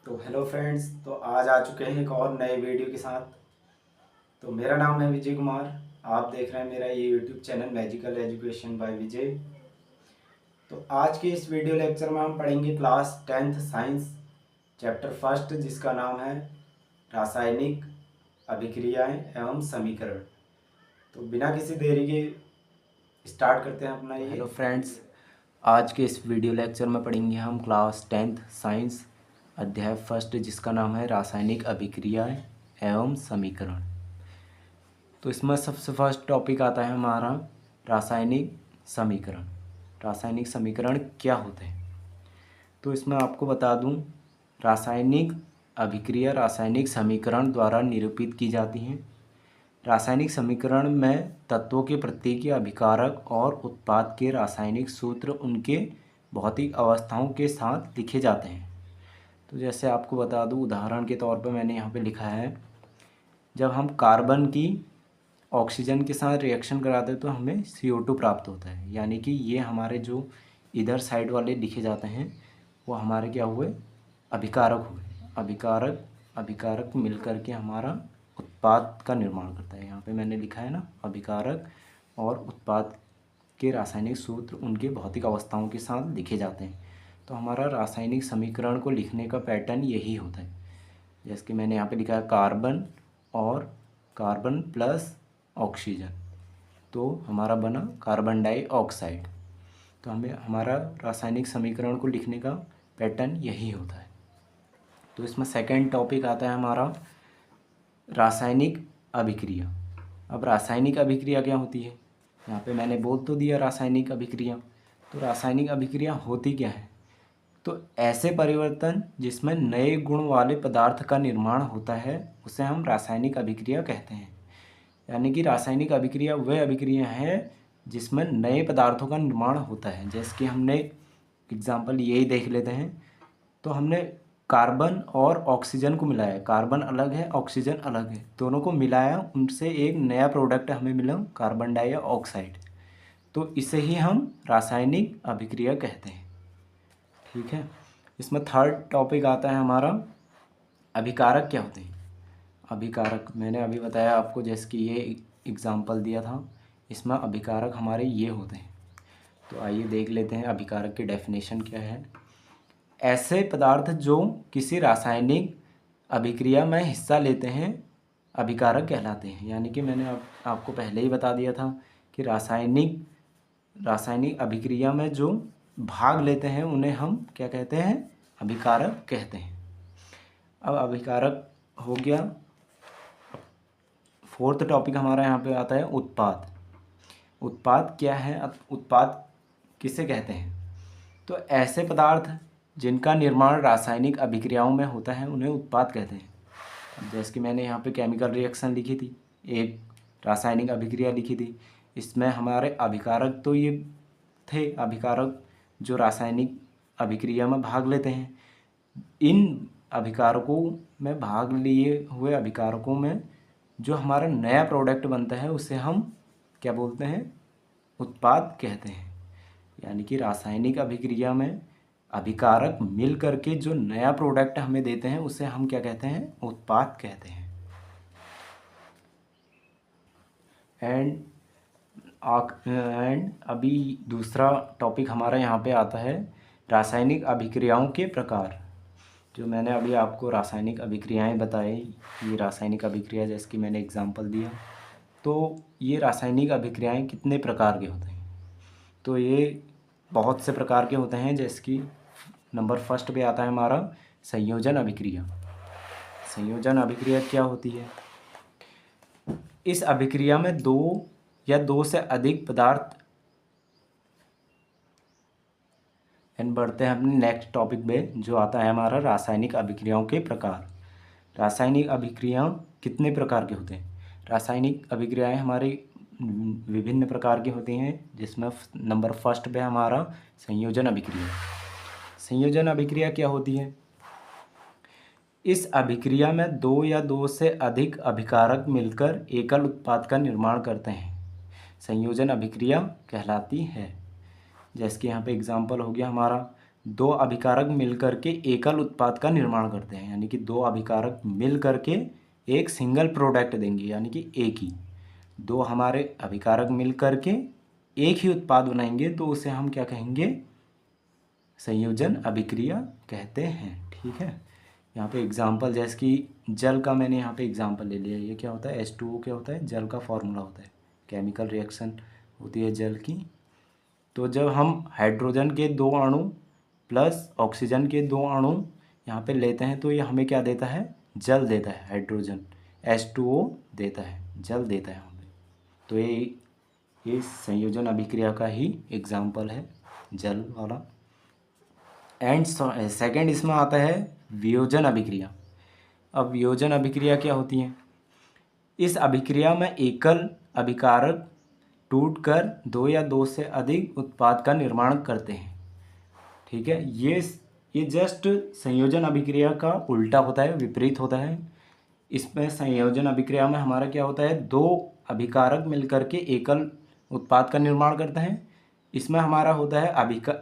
तो hello friends, तो आज आ चुके हैं एक और नए वीडियो के साथ। तो मेरा नाम है विजय कुमार। आप देख रहे हैं मेरा ये YouTube channel magical education by Vijay. तो आज के इस वीडियो लेक्चर में हम पढ़ेंगे class 10th science chapter first, जिसका नाम है रासायनिक अभिक्रियाएं एवं समीकरण। तो बिना किसी देरी के स्टार्ट करते हैं अपना ये। हेलो फ्रेंड्स, आज के इस वीडियो लेक्चर में पढ़ेंगे हम क्लास 10th साइंस अध्याय फर्स्ट, जिसका नाम है रासायनिक अभिक्रियाएं एवं समीकरण। तो इसमें सबसे फर्स्ट टॉपिक आता है हमारा रासायनिक समीकरण। रासायनिक समीकरण क्या होते हैं? तो इसमें आपको बता दूं, रासायनिक अभिक्रिया रासायनिक समीकरण द्वारा निरूपित की जाती हैं। रासायनिक समीकरण में तत्वों के प्रत्येक अभिकारक और उत्पाद के रासायनिक सूत्र उनके भौतिक अवस्थाओं के साथ लिखे जाते हैं। तो जैसे आपको बता दूं, उदाहरण के तौर पर मैंने यहाँ पे लिखा है, जब हम कार्बन की ऑक्सीजन के साथ रिएक्शन कराते हैं तो हमें CO2 प्राप्त होता है। यानी कि ये हमारे जो इधर साइड वाले लिखे जाते हैं वो हमारे क्या हुए, अभिकारक हुए। अभिकारक अभिकारक मिलकर के हमारा उत्पाद का निर्माण करता है। यहाँ पे मैंने लिखा है ना, अभिकारक और उत्पाद के रासायनिक सूत्र उनके भौतिक अवस्थाओं के साथ लिखे जाते हैं। तो हमारा रासायनिक समीकरण को लिखने का पैटर्न यही होता है। जैसे कि मैंने यहाँ पे लिखा है कार्बन और कार्बन प्लस ऑक्सीजन, तो हमारा बना कार्बन डाइऑक्साइड। तो हमें हमारा रासायनिक समीकरण को लिखने का पैटर्न यही होता है। तो इसमें सेकंड टॉपिक आता है हमारा रासायनिक अभिक्रिया। अब रासायनिक अभिक्रिया क्या होती है? यहाँ पे मैंने बोल तो दिया रासायनिक अभिक्रिया। तो रासायनिक अभिक्रिया होती क्या है? तो ऐसे परिवर्तन जिसमें नए गुण वाले पदार्थ का निर्माण होता है उसे हम रासायनिक अभिक्रिया कहते हैं। यानी कि रासायनिक अभिक्रिया वह अभिक्रिया है जिसमें नए पदार्थों का निर्माण होता है। जैसे कि हमने एग्जाम्पल यही देख लेते हैं। तो हमने कार्बन और ऑक्सीजन को मिलाया, कार्बन अलग है ऑक्सीजन अलग है, दोनों को मिलाया, उनसे एक नया प्रोडक्ट हमें मिला कार्बन डाइऑक्साइड। तो इसे ही हम रासायनिक अभिक्रिया कहते हैं। ठीक है। इसमें थर्ड टॉपिक आता है हमारा अभिकारक क्या होते हैं। अभिकारक मैंने अभी बताया आपको, जैसे कि ये एग्जाम्पल दिया था, इसमें अभिकारक हमारे ये होते हैं। तो आइए देख लेते हैं अभिकारक की डेफिनेशन क्या है। ऐसे पदार्थ जो किसी रासायनिक अभिक्रिया में हिस्सा लेते हैं अभिकारक कहलाते हैं। यानी कि मैंने आपको पहले ही बता दिया था कि रासायनिक अभिक्रिया में जो भाग लेते हैं उन्हें हम क्या कहते हैं, अभिकारक कहते हैं। अब अभिकारक हो गया। फोर्थ टॉपिक हमारा यहाँ पे आता है उत्पाद। उत्पाद क्या है? उत्पाद किसे कहते हैं? तो ऐसे पदार्थ जिनका निर्माण रासायनिक अभिक्रियाओं में होता है उन्हें उत्पाद कहते हैं। अब जैसे कि मैंने यहाँ पे केमिकल रिएक्शन लिखी थी, एक रासायनिक अभिक्रिया लिखी थी, इसमें हमारे अभिकारक तो ये थे, अभिकारक जो रासायनिक अभिक्रिया में भाग लेते हैं। इन अभिकारकों में भाग लिए हुए अभिकारकों में जो हमारा नया प्रोडक्ट बनता है उसे हम क्या बोलते हैं, उत्पाद कहते हैं। यानी कि रासायनिक अभिक्रिया में अभिकारक मिल करके जो नया प्रोडक्ट हमें देते हैं उसे हम क्या कहते हैं, उत्पाद कहते हैं। एंड अभी दूसरा टॉपिक हमारा यहाँ पे आता है रासायनिक अभिक्रियाओं के प्रकार। जो मैंने अभी आपको रासायनिक अभिक्रियाएं बताई, ये रासायनिक अभिक्रिया जैसे कि मैंने एग्जांपल दिया, तो ये रासायनिक अभिक्रियाएं कितने प्रकार के होते हैं? तो ये बहुत से प्रकार के होते हैं। जैसे कि नंबर फर्स्ट पे आता है हमारा संयोजन अभिक्रिया। संयोजन अभिक्रिया क्या होती है? इस अभिक्रिया में दो या दो से अधिक पदार्थ। एंड बढ़ते हैं अपने नेक्स्ट टॉपिक पे, जो आता है हमारा रासायनिक अभिक्रियाओं के प्रकार। रासायनिक अभिक्रिया कितने प्रकार के होते हैं? रासायनिक अभिक्रियाएं हमारी विभिन्न प्रकार की होती हैं, जिसमें नंबर फर्स्ट पे हमारा संयोजन अभिक्रिया। संयोजन अभिक्रिया क्या होती है? इस अभिक्रिया में दो या दो से अधिक अभिकारक मिलकर एकल उत्पाद का निर्माण करते हैं, संयोजन अभिक्रिया कहलाती है। जैसे कि यहाँ पे एग्जाम्पल हो गया हमारा दो अभिकारक मिलकर के एकल उत्पाद का निर्माण करते हैं, यानी कि दो अभिकारक मिल करके एक सिंगल प्रोडक्ट देंगे, यानी कि एक ही दो हमारे अभिकारक मिल करके एक ही उत्पाद बनाएंगे, तो उसे हम क्या कहेंगे, संयोजन अभिक्रिया कहते हैं। ठीक है, यहाँ पे एग्जाम्पल जैसे कि जल का मैंने यहाँ पे एग्जाम्पल ले लिया। ये क्या होता है, H2O क्या होता है, जल का फॉर्मूला होता है, केमिकल रिएक्शन होती है जल की। तो जब हम हाइड्रोजन के दो अणु प्लस ऑक्सीजन के दो अणु यहाँ पे लेते हैं, तो ये हमें क्या देता है, जल देता है, हाइड्रोजन H2O देता है, जल देता है हमें। तो ये संयोजन अभिक्रिया का ही एग्जाम्पल है, जल वाला। एंड सेकंड इसमें आता है वियोजन अभिक्रिया। अब वियोजन अभिक्रिया क्या होती है, इस अभिक्रिया में एकल अभिकारक टूटकर दो या दो से अधिक उत्पाद का निर्माण करते हैं। ठीक है, ये जस्ट संयोजन अभिक्रिया का उल्टा होता है, विपरीत होता है। इसमें संयोजन अभिक्रिया में हमारा क्या होता है, दो अभिकारक मिलकर के एकल उत्पाद का निर्माण करते हैं। इसमें हमारा होता है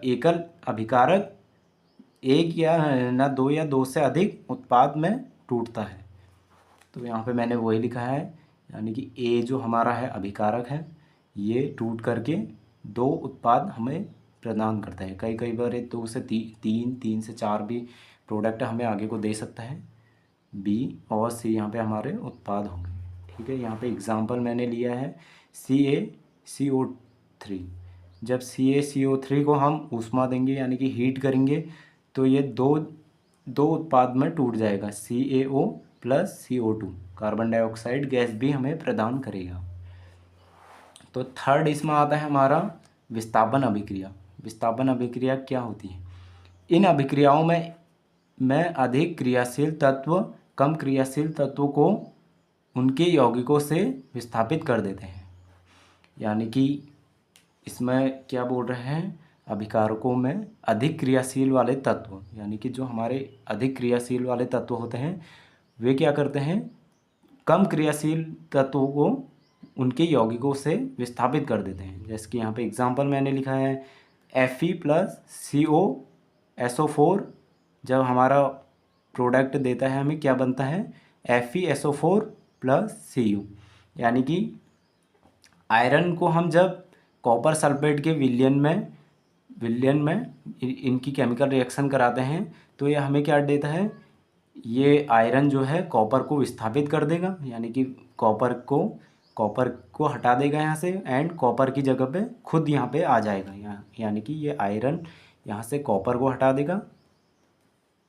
एकल अभिकारक एक या ना दो या दो से अधिक उत्पाद में टूटता है। तो यहाँ पे मैंने वही लिखा है, यानी कि ए जो हमारा है अभिकारक है, ये टूट करके दो उत्पाद हमें प्रदान करता है। कई बार दो से तीन से चार भी प्रोडक्ट हमें आगे को दे सकता है। बी और सी यहाँ पे हमारे उत्पाद होंगे। ठीक है, यहाँ पे एग्जांपल मैंने लिया है CaCO3। जब CaCO3 को हम ऊष्मा देंगे, यानी कि हीट करेंगे, तो ये दो उत्पाद में टूट जाएगा, CaO plus CO2, carbon dioxide gas भी हमें प्रदान करेगा। तो थर्ड इसमें आता है हमारा विस्थापन अभिक्रिया। विस्थापन अभिक्रिया क्या होती है, इन अभिक्रियाओं में अधिक क्रियाशील तत्व कम क्रियाशील तत्वों को उनके यौगिकों से विस्थापित कर देते हैं। यानी कि इसमें क्या बोल रहे हैं, अभिकारकों में अधिक क्रियाशील वाले तत्व, यानी कि जो हमारे अधिक क्रियाशील वाले तत्व होते हैं, वे क्या करते हैं, कम क्रियाशील तत्वों को उनके यौगिकों से विस्थापित कर देते हैं। जैसे कि यहाँ पे एग्जांपल मैंने लिखा है Fe प्लस COSO4, जब हमारा प्रोडक्ट देता है हमें क्या बनता है, FeSO4 प्लस Cu। यानी कि आयरन को हम जब कॉपर सल्फेट के विलयन में इनकी केमिकल रिएक्शन कराते हैं, तो ये हमें क्या देता है, ये आयरन जो है कॉपर को विस्थापित कर देगा, यानी कि कॉपर को हटा देगा यहाँ से, एंड कॉपर की जगह पे खुद यहाँ पे आ जाएगा। यानी कि ये आयरन यहाँ से कॉपर को हटा देगा,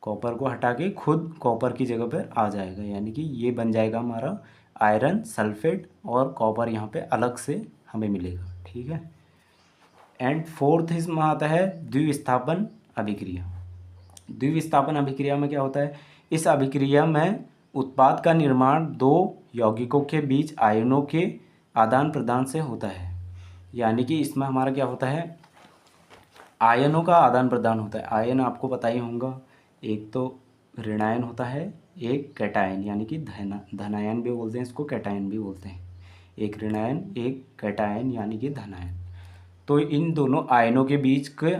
कॉपर को हटा के खुद कॉपर की जगह पर आ जाएगा, यानी कि ये बन जाएगा हमारा आयरन सल्फेट, और कॉपर यहाँ पे अलग से हमें मिलेगा। ठीक है, एंड फोर्थ इसमें आता है द्विविस्थापन अभिक्रिया। द्विविस्थापन अभिक्रिया में क्या होता है, इस अभिक्रिया में उत्पाद का निर्माण दो यौगिकों के बीच आयनों के आदान प्रदान से होता है। यानी कि इसमें हमारा क्या होता है, आयनों का आदान प्रदान होता है। आयन आपको पता ही होगा, एक तो ऋणायन होता है, एक कैटायन, यानी कि धनायन भी बोलते हैं इसको, कैटायन भी बोलते हैं। एक ऋणायन एक कैटायन यानी कि धनायन। तो इन दोनों आयनों के बीच के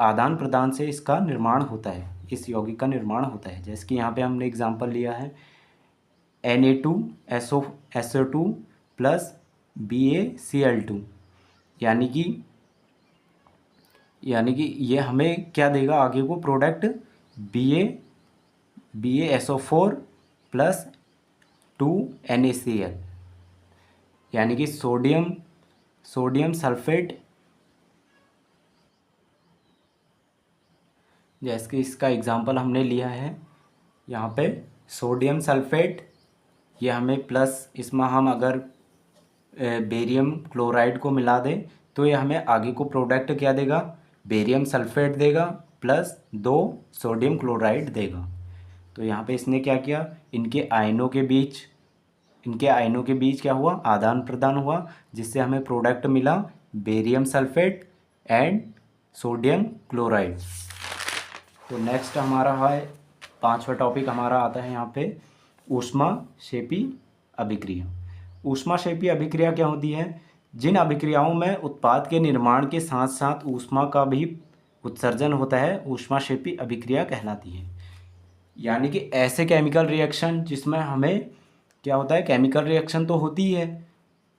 आदान प्रदान से इसका निर्माण होता है, इस यौगिक का निर्माण होता है। जैसे कि यहाँ पे हमने एग्जांपल लिया है Na2SO2 प्लस BaCl2, यानी कि ये हमें क्या देगा आगे को प्रोडक्ट, BaSO4 प्लस 2NaCl, यानी कि सोडियम सल्फेट। जैसे कि इसका एग्जांपल हमने लिया है यहाँ पे सोडियम सल्फेट, ये हमें प्लस, इसमें हम अगर बेरियम क्लोराइड को मिला दें, तो ये हमें आगे को प्रोडक्ट क्या देगा, बेरियम सल्फेट देगा प्लस 2 सोडियम क्लोराइड देगा। तो यहाँ पे इसने क्या किया, इनके आयनों के बीच क्या हुआ, आदान प्रदान हुआ, जिससे हमें प्रोडक्ट मिला barium sulphate and sodium chloride. तो नेक्स्ट हमारा है 5वां टॉपिक हमारा आता है यहाँ पे ऊष्माक्षेपी अभिक्रिया। ऊष्माक्षेपी अभिक्रिया क्या होती है, जिन अभिक्रियाओं में उत्पाद के निर्माण के साथ साथ ऊष्मा का भी उत्सर्जन होता है ऊष्माक्षेपी अभिक्रिया कहलाती है। यानी कि ऐसे केमिकल रिएक्शन जिसमें हमें क्या होता है, केमिकल रिएक्शन तो होती है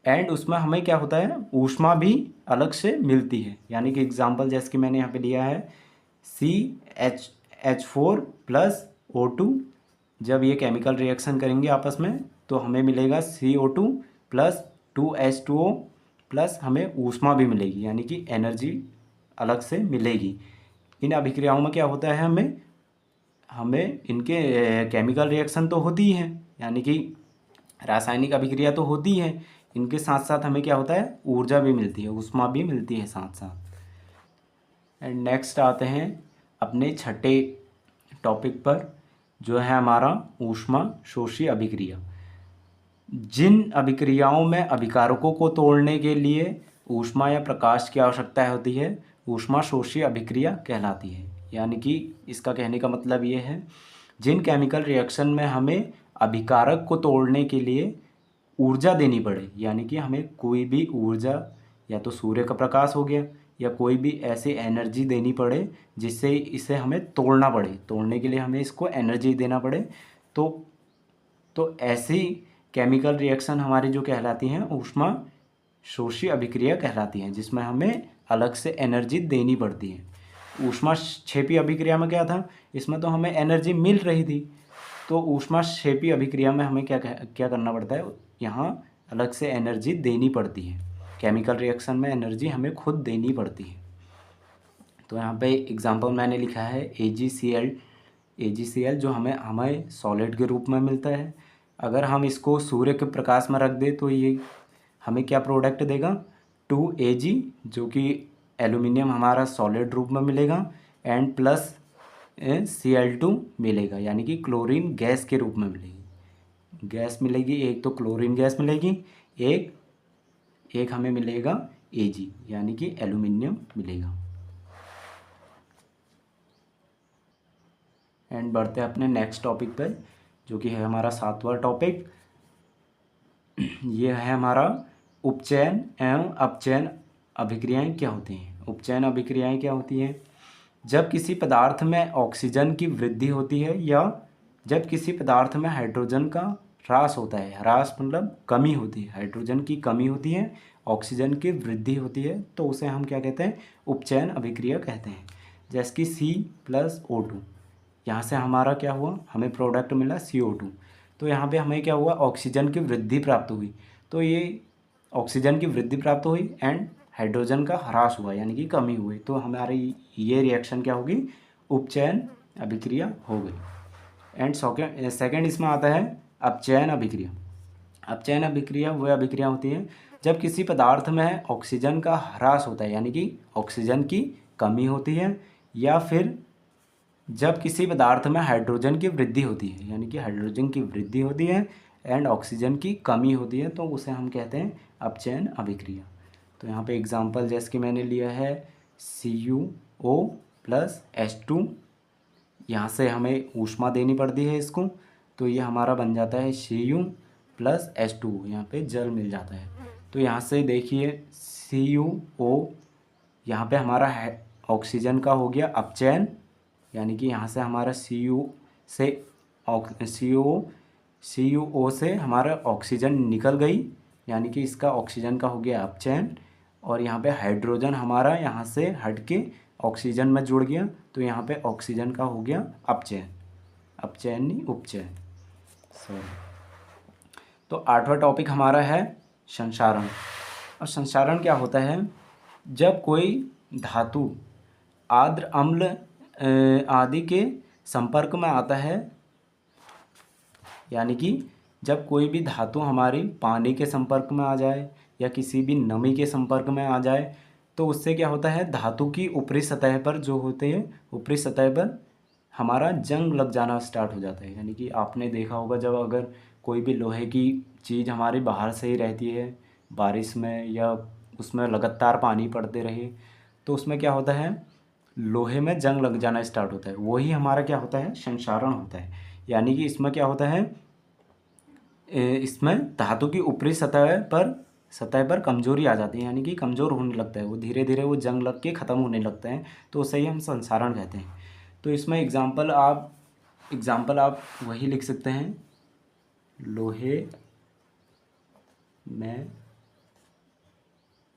एंड उसमें हमें क्या होता है, ऊष्मा भी अलग से मिलती है। यानी कि एग्जांपल जैसे कि मैंने यहाँ पे लिया है CH4 प्लस O2, जब ये केमिकल रिएक्शन करेंगे आपस में तो हमें मिलेगा CO2 प्लस 2H2O प्लस हमें ऊष्मा भी मिलेगी, यानी कि एनर्जी अलग से मिलेगी। इन अभिक्रियाओं में क्या होता है, हमें इनके केमिकल रिएक्शन तो होती ही हैं, यानी कि रासायनिक अभिक्रिया तो होती है, इनके साथ साथ हमें क्या होता है, ऊर्जा भी मिलती है, ऊष्मा भी मिलती है साथ साथ। एंड नेक्स्ट आते हैं अपने छठे टॉपिक पर, जो है हमारा ऊष्मा शोषी अभिक्रिया। जिन अभिक्रियाओं में अभिकारकों को तोड़ने के लिए ऊष्मा या प्रकाश की आवश्यकता होती है, ऊष्मा शोषी अभिक्रिया कहलाती है। यानी कि इसका कहने का मतलब ये है, जिन केमिकल रिएक्शन में हमें अभिकारक को तोड़ने के लिए ऊर्जा देनी पड़े, यानी कि हमें कोई भी ऊर्जा, या तो सूर्य का प्रकाश हो गया या कोई भी ऐसी एनर्जी देनी पड़े जिससे इसे हमें तोड़ना पड़े, तोड़ने के लिए हमें इसको एनर्जी देना पड़े, तो ऐसी केमिकल रिएक्शन हमारी जो कहलाती हैं ऊष्मा शोषी अभिक्रिया कहलाती हैं, जिसमें हमें अलग से एनर्जी देनी पड़ती है। ऊष्मा क्षेपी अभिक्रिया में क्या था, इसमें तो हमें एनर्जी मिल रही थी, तो ऊष्मा क्षेपी अभिक्रिया में हमें क्या करना पड़ता है, यहाँ अलग से एनर्जी देनी पड़ती है। केमिकल रिएक्शन में एनर्जी हमें खुद देनी पड़ती है। तो यहाँ पे एग्जांपल मैंने लिखा है AgCl जो हमें सॉलिड के रूप में मिलता है। अगर हम इसको सूर्य के प्रकाश में रख दें तो ये हमें क्या प्रोडक्ट देगा, 2Ag, जो कि एल्यूमिनियम हमारा सॉलिड रूप में मिलेगा, एंड प्लस Cl2 मिलेगा, यानी कि क्लोरीन गैस के रूप में मिलेगी, गैस मिलेगी। एक तो क्लोरीन गैस मिलेगी, एक हमें मिलेगा Ag, यानी कि एल्यूमिनियम मिलेगा। एंड बढ़ते हैं अपने नेक्स्ट टॉपिक पर, जो कि है हमारा 7वां टॉपिक। ये है हमारा उपचयन एवं अपचयन अभिक्रियाएं क्या होती हैं। उपचयन अभिक्रियाएं क्या होती हैं, जब किसी पदार्थ में ऑक्सीजन की वृद्धि होती है या जब किसी पदार्थ में हाइड्रोजन का ह्रास होता है। ह्रास मतलब कमी होती है, हाइड्रोजन की कमी होती है, ऑक्सीजन की वृद्धि होती है, तो उसे हम क्या कहते हैं, उपचयन अभिक्रिया कहते हैं। जैसे कि C+O2, यहाँ से हमारा क्या हुआ, हमें प्रोडक्ट मिला CO2, तो यहाँ पे हमें क्या हुआ, ऑक्सीजन की वृद्धि प्राप्त हुई। तो ये ऑक्सीजन की वृद्धि प्राप्त हुई एंड हाइड्रोजन का ह्रास हुआ, यानी कि कमी हुई, तो हमारी ये रिएक्शन क्या होगी, उपचयन अभिक्रिया हो गई। एंड सेकेंड इसमें आता है अपचयन अभिक्रिया। अपचयन अभिक्रिया वह अभिक्रिया होती है जब किसी पदार्थ में ऑक्सीजन का ह्रास होता है, यानी कि ऑक्सीजन की कमी होती है, या फिर जब किसी पदार्थ में हाइड्रोजन की वृद्धि होती है, यानी कि हाइड्रोजन की वृद्धि होती है एंड ऑक्सीजन की कमी होती है, तो उसे हम कहते हैं अपचयन अभिक्रिया। तो यहाँ पे एग्जांपल जैसे कि मैंने लिया है CuO प्लस H2, यहाँ से हमें ऊष्मा देनी पड़ती है इसको, तो ये हमारा बन जाता है Cu प्लस H2, यहाँ पे जल मिल जाता है। तो यहाँ से देखिए CuO, यहाँ पे हमारा ऑक्सीजन का हो गया अपचयन, यानी कि यहाँ से हमारा CuO से हमारा ऑक्सीजन निकल गई, यानी कि इसका ऑक्सीजन का हो गया अपचयन, और यहाँ पे हाइड्रोजन हमारा यहाँ से हट के ऑक्सीजन में जुड़ गया, तो यहाँ पे ऑक्सीजन का हो गया अपचयन, अपचयन नहीं उपचयन, सॉरी। तो 8वां टॉपिक हमारा है संक्षारण। और संक्षारण क्या होता है, जब कोई धातु आर्द्र अम्ल आदि के संपर्क में आता है, यानी कि जब कोई भी धातु हमारी पानी के संपर्क में आ जाए या किसी भी नमी के संपर्क में आ जाए, तो उससे क्या होता है, धातु की ऊपरी सतह पर जो होते हैं, ऊपरी सतह पर हमारा जंग लग जाना स्टार्ट हो जाता है। यानी कि आपने देखा होगा, जब अगर कोई भी लोहे की चीज़ हमारी बाहर से ही रहती है बारिश में, या उसमें लगातार पानी पड़ते रहे, तो उसमें क्या होता है, लोहे में जंग लग जाना स्टार्ट होता है। वही हमारा क्या होता है, संक्षारण होता है। यानी कि इसमें क्या होता है, इसमें धातु की ऊपरी सतह पर सतह पर कमजोरी आ जाती है, यानी कि कमज़ोर होने लगता है, वो धीरे धीरे वो जंग लग के ख़त्म होने लगता है, तो उसे ही हम संसारण कहते हैं। तो इसमें एग्ज़ाम्पल आप वही लिख सकते हैं, लोहे में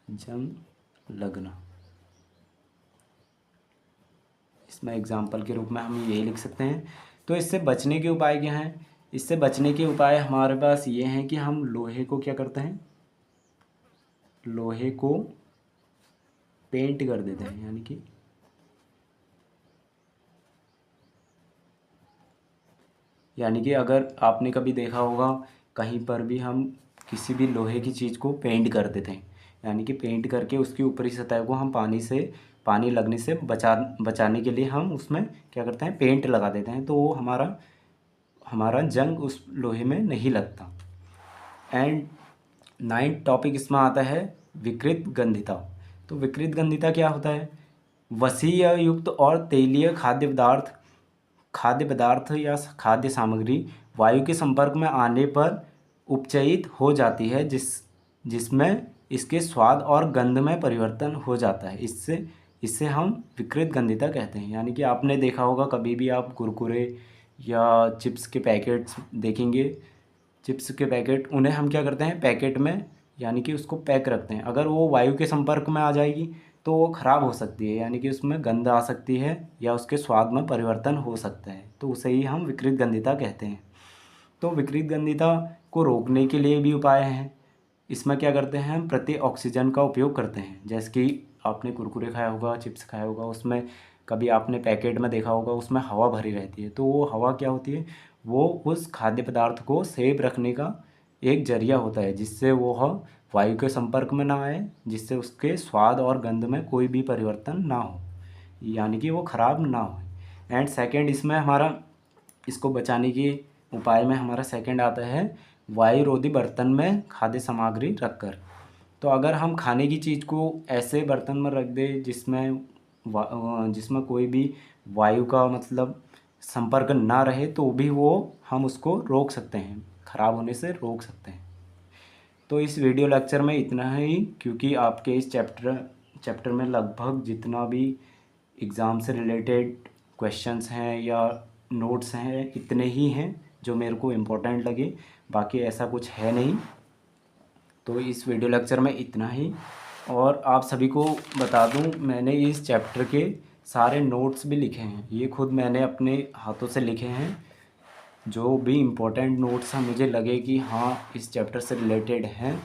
जंग लगना। इसमें एग्ज़ाम्पल के रूप में हम यही लिख सकते हैं। तो इससे बचने के उपाय क्या हैं? इससे बचने के उपाय हमारे पास ये हैं कि हम लोहे को क्या करते हैं, लोहे को पेंट कर देते हैं, यानी कि अगर आपने कभी देखा होगा कहीं पर भी हम किसी भी लोहे की चीज़ को पेंट कर देते हैं, यानी कि पेंट करके उसकी ऊपरी सतह को हम पानी लगने से बचाने के लिए हम उसमें क्या करते हैं, पेंट लगा देते हैं, तो वो हमारा जंग उस लोहे में नहीं लगता। एंड 9th टॉपिक इसमें आता है विकृत गंधिता। तो विकृत गंधिता क्या होता है? वसीय युक्त और तेलीय खाद्य पदार्थ या खाद्य सामग्री वायु के संपर्क में आने पर उपचयित हो जाती है, जिसमें इसके स्वाद और गंध में परिवर्तन हो जाता है। इससे हम विकृत गंधिता कहते हैं। यानी कि आपने देखा होगा कभी भी आप कुरकुरे या चिप्स के पैकेट्स देखेंगे, चिप्स के पैकेट, उन्हें हम क्या करते हैं, पैकेट में यानी कि उसको पैक रखते हैं। अगर वो वायु के संपर्क में आ जाएगी तो वो ख़राब हो सकती है, यानी कि उसमें गंध आ सकती है या उसके स्वाद में परिवर्तन हो सकता है, तो उसे ही हम विकृत गंधिता कहते हैं। तो विकृत गंधिता को रोकने के लिए भी उपाय हैं। इसमें क्या करते हैं, हम प्रति ऑक्सीजन का उपयोग करते हैं। जैसे कि आपने कुरकुरे खाया होगा, चिप्स खाया होगा, उसमें कभी आपने पैकेट में देखा होगा उसमें हवा भरी रहती है, तो वो हवा क्या होती है, वो उस खाद्य पदार्थ को सेफ रखने का एक जरिया होता है, जिससे वो वायु के संपर्क में ना आए, जिससे उसके स्वाद और गंध में कोई भी परिवर्तन ना हो, यानी कि वो ख़राब ना हो। एंड सेकंड इसमें हमारा इसको बचाने के उपाय में हमारा सेकंड आता है वायुरोधी बर्तन में खाद्य सामग्री रखकर। तो अगर हम खाने की चीज़ को ऐसे बर्तन में रख दें जिसमें कोई भी वायु का मतलब संपर्क ना रहे, तो भी वो हम उसको रोक सकते हैं, ख़राब होने से रोक सकते हैं। तो इस वीडियो लेक्चर में इतना ही, क्योंकि आपके इस चैप्टर में लगभग जितना भी एग्ज़ाम से रिलेटेड क्वेश्चंस हैं या नोट्स हैं, इतने ही हैं जो मेरे को इम्पोर्टेंट लगे, बाकी ऐसा कुछ है नहीं। तो इस वीडियो लेक्चर में इतना ही। और आप सभी को बता दूं, मैंने इस चैप्टर के सारे नोट्स भी लिखे हैं, ये खुद मैंने अपने हाथों से लिखे हैं। जो भी इम्पोर्टेंट नोट्स हैं मुझे लगे कि हाँ इस चैप्टर से रिलेटेड हैं,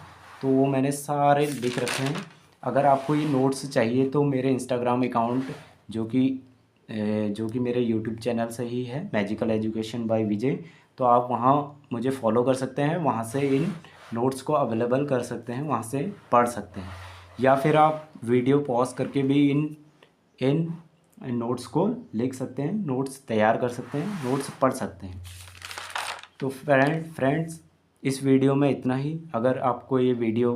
तो वो मैंने सारे लिख रखे हैं। अगर आपको ये नोट्स चाहिए तो मेरे इंस्टाग्राम अकाउंट जो कि मेरे यूट्यूब चैनल से ही है, मैजिकल एजुकेशन बाय विजय, तो आप वहाँ मुझे फॉलो कर सकते हैं, वहाँ से इन नोट्स को अवेलेबल कर सकते हैं, वहाँ से पढ़ सकते हैं, या फिर आप वीडियो पॉज करके भी इन नोट्स को लिख सकते हैं, नोट्स तैयार कर सकते हैं, नोट्स पढ़ सकते हैं। तो फ्रेंड्स इस वीडियो में इतना ही। अगर आपको ये वीडियो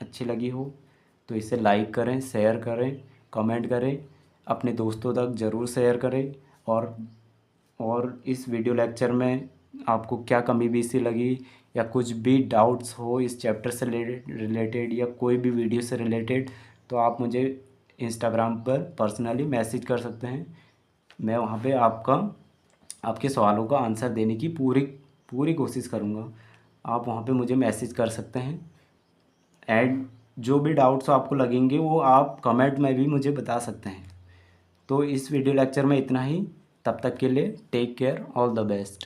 अच्छी लगी हो तो इसे लाइक करें, शेयर करें, कमेंट करें, अपने दोस्तों तक ज़रूर शेयर करें। और इस वीडियो लेक्चर में आपको क्या कमी बेसी लगी या कुछ भी डाउट्स हो इस चैप्टर से रिलेटेड या कोई भी वीडियो से रिलेटेड, तो आप मुझे इंस्टाग्राम पर पर्सनली मैसेज कर सकते हैं। मैं वहाँ पे आपके सवालों का आंसर देने की पूरी कोशिश करूँगा। आप वहाँ पे मुझे मैसेज कर सकते हैं। एंड जो भी डाउट्स आपको लगेंगे वो आप कमेंट में भी मुझे बता सकते हैं। तो इस वीडियो लेक्चर में इतना ही। तब तक के लिए take care, all the best.